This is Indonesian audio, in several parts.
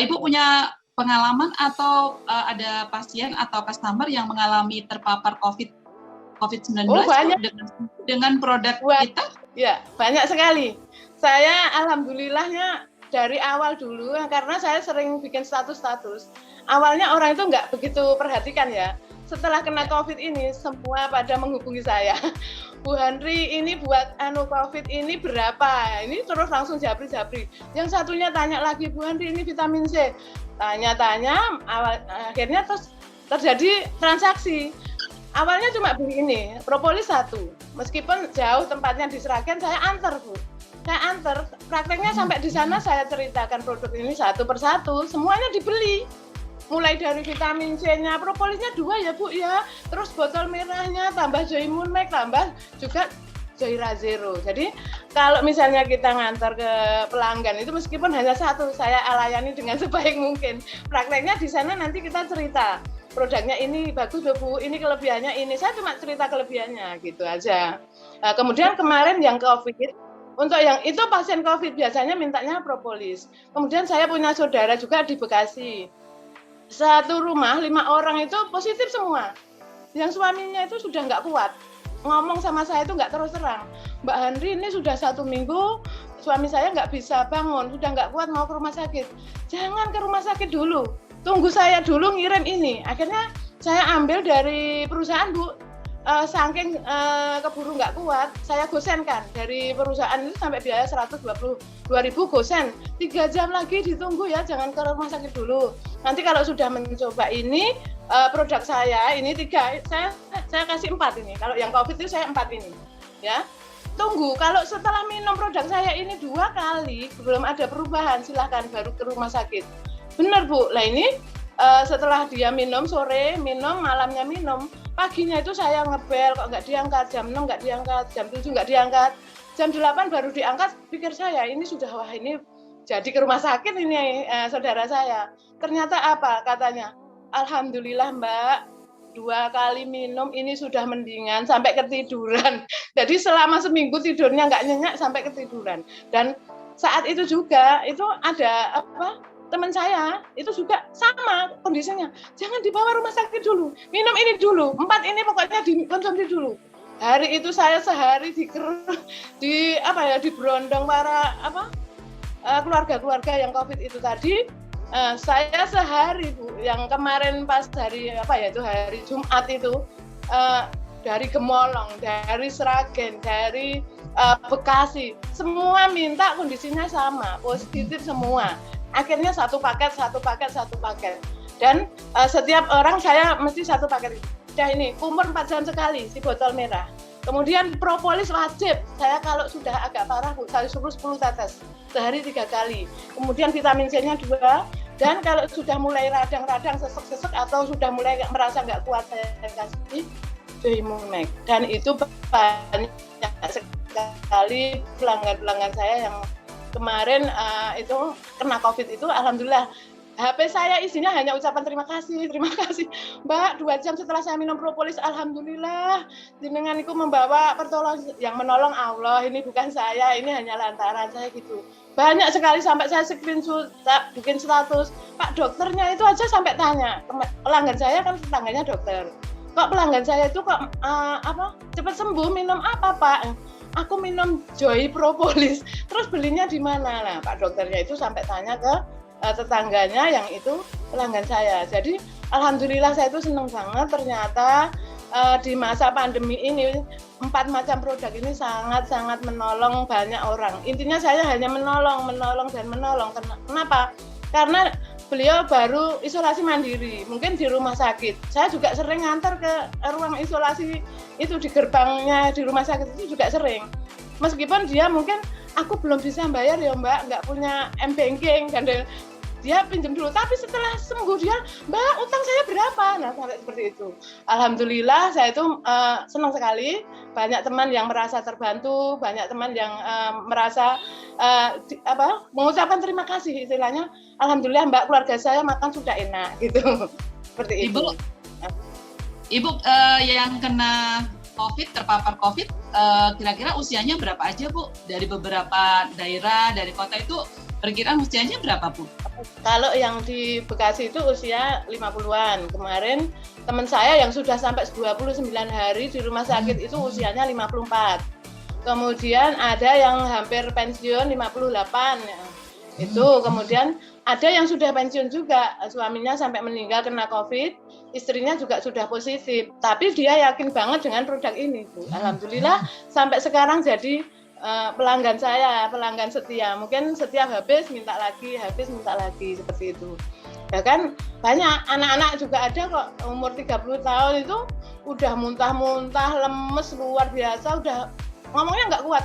Ibu punya pengalaman atau ada pasien atau customer yang mengalami terpapar COVID-19 dengan produk kita? Ya, banyak sekali. Saya alhamdulillahnya dari awal dulu, karena saya sering bikin status-status. Awalnya orang itu nggak begitu perhatikan ya. Setelah kena COVID ini, semua pada menghubungi saya. Bu Handri, ini buat COVID ini berapa? Ini terus langsung japri-japri. Yang satunya tanya lagi, Bu Handri, ini vitamin C. Tanya-tanya, akhirnya terus terjadi transaksi. Awalnya cuma beli ini, propolis 1. Meskipun jauh tempatnya di Sragen, saya antar, Bu. Saya antar, prakteknya sampai di sana saya ceritakan produk ini satu persatu, semuanya dibeli. Mulai dari vitamin C-nya, propolisnya 2 ya Bu ya, terus botol merahnya, tambah Joy Moon Mac, tambah juga Joyra Zero. Jadi kalau misalnya kita ngantar ke pelanggan itu meskipun hanya 1, saya layani dengan sebaik mungkin. Prakteknya di sana nanti kita cerita, produknya ini bagus loh Bu, ini kelebihannya ini. Saya cuma cerita kelebihannya gitu aja. Kemudian kemarin yang COVID, untuk yang itu pasien COVID biasanya mintanya propolis. Kemudian saya punya saudara juga di Bekasi. Satu rumah 5 orang itu positif semua. Yang suaminya itu sudah nggak kuat. Ngomong sama saya itu nggak terus terang. Mbak Handri, ini sudah 1 minggu suami saya nggak bisa bangun, sudah nggak kuat mau ke rumah sakit. Jangan ke rumah sakit dulu, tunggu saya dulu ngirim ini. Akhirnya saya ambil dari perusahaan Bu, saking keburu nggak kuat, saya gosenkan dari perusahaan itu sampai biaya 122.000 gosen. 3 jam lagi ditunggu ya, jangan ke rumah sakit dulu. Nanti kalau sudah mencoba ini produk saya ini 3, saya kasih 4 ini. Kalau yang COVID itu saya 4 ini, ya. Tunggu, kalau setelah minum produk saya ini 2 kali belum ada perubahan, silahkan baru ke rumah sakit. Benar Bu, lah ini setelah dia minum sore, minum malamnya minum, paginya itu saya ngebel kok nggak diangkat, jam 6 nggak diangkat, jam 7 nggak diangkat, jam 8 baru diangkat. Pikir saya ini sudah wah ini jadi ke rumah sakit ini saudara saya. Ternyata apa katanya? Alhamdulillah Mbak, 2 kali minum ini sudah mendingan sampai ketiduran. Jadi selama seminggu tidurnya nggak nyenyak sampai ketiduran. Dan saat itu juga itu ada teman saya itu juga sama kondisinya. Jangan dibawa rumah sakit dulu, minum ini dulu, 4 ini pokoknya dikonsumsi dulu. Hari itu saya sehari diberondong para keluarga-keluarga yang COVID itu tadi. Saya sehari Bu, yang kemarin pas hari hari Jumat itu dari Gemolong, dari Sragen, dari Bekasi, semua minta kondisinya sama, positif semua. Akhirnya satu paket. Dan setiap orang saya mesti 1 paket. Udah ini, kumur 4 jam sekali si botol merah. Kemudian propolis wajib. Saya kalau sudah agak parah Bu, saya suruh 10 tetes. Sehari 3 kali. Kemudian vitamin C-nya 2. Dan kalau sudah mulai radang-radang, sesek-sesek atau sudah mulai merasa nggak kuat, saya kasih Joy Moon Mac. Dan itu banyak sekali pelanggan-pelanggan saya yang kemarin itu kena COVID itu, alhamdulillah. HP saya isinya hanya ucapan terima kasih Mbak. 2 jam setelah saya minum propolis, alhamdulillah jenengan itu membawa pertolongan, yang menolong Allah, ini bukan saya, ini hanya lantaran saya gitu. Banyak sekali sampai saya screenshot, bikin status. Pak, dokternya itu aja sampai tanya, pelanggan saya kan tetangganya dokter, kok pelanggan saya itu kok cepat sembuh, minum apa Pak? Aku minum Joy Propolis. Terus belinya di mana? Nah, Pak dokternya itu sampai tanya ke tetangganya yang itu pelanggan saya. Jadi alhamdulillah saya itu senang banget, ternyata di masa pandemi ini 4 macam produk ini sangat-sangat menolong banyak orang. Intinya saya hanya menolong. Kenapa? Karena beliau baru isolasi mandiri, mungkin di rumah sakit. Saya juga sering ngantar ke ruang isolasi itu, di gerbangnya di rumah sakit itu juga sering. Meskipun dia mungkin aku belum bisa bayar ya Mbak, nggak punya M-Banking, dan dia pinjam dulu. Tapi setelah sembuh dia, Mbak utang saya berapa? Nah sampai seperti itu. Alhamdulillah saya itu senang sekali. Banyak teman yang merasa terbantu, banyak teman yang merasa mengucapkan terima kasih istilahnya. Alhamdulillah Mbak, keluarga saya makan sudah enak gitu. Seperti itu. Ibu yang kena COVID, terpapar COVID, kira-kira usianya berapa aja Bu? Dari beberapa daerah, dari kota itu Perkiraan usianya berapa, Bu? Kalau yang di Bekasi itu usia 50-an. Kemarin teman saya yang sudah sampai 29 hari di rumah sakit itu usianya 54. Kemudian ada yang hampir pensiun 58. Itu kemudian ada yang sudah pensiun juga, suaminya sampai meninggal kena COVID, istrinya juga sudah positif. Tapi dia yakin banget dengan produk ini, Bu. Alhamdulillah sampai sekarang jadi pelanggan saya, pelanggan setia. Mungkin setiap habis minta lagi seperti itu. Ya kan banyak anak-anak juga ada kok umur 30 tahun itu udah muntah-muntah, lemes luar biasa, udah ngomongnya nggak kuat.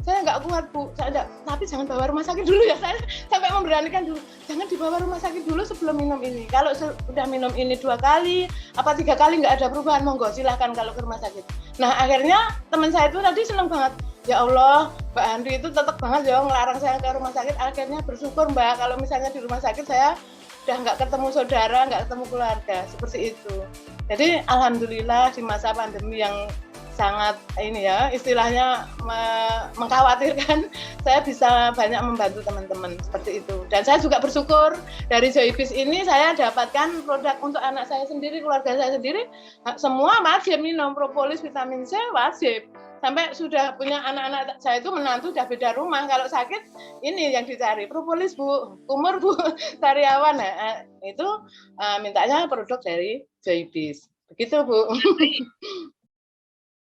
Saya nggak kuat, Bu. Tapi jangan bawa rumah sakit dulu ya. Saya sampai memberanikan dulu. Jangan dibawa rumah sakit dulu sebelum minum ini. Kalau sudah minum ini 2 kali, 3 kali nggak ada perubahan, monggo silahkan kalau ke rumah sakit. Nah akhirnya teman saya itu tadi senang banget. Ya Allah, Mbak Handri itu tetap banget ya ngelarang saya ke rumah sakit. Akhirnya bersyukur Mbak, kalau misalnya di rumah sakit saya udah nggak ketemu saudara, nggak ketemu keluarga, seperti itu. Jadi alhamdulillah di masa pandemi yang sangat ini ya istilahnya mengkhawatirkan, saya bisa banyak membantu teman-teman seperti itu. Dan saya juga bersyukur dari Joybis ini saya dapatkan produk untuk anak saya sendiri, keluarga saya sendiri, semua wajib minum propolis vitamin C, wajib. Sampai sudah punya anak-anak saya itu menantu udah beda rumah, kalau sakit ini yang dicari propolis Bu, kumur Bu, sariawan. Nah, itu mintanya produk dari Joybis. Begitu Bu.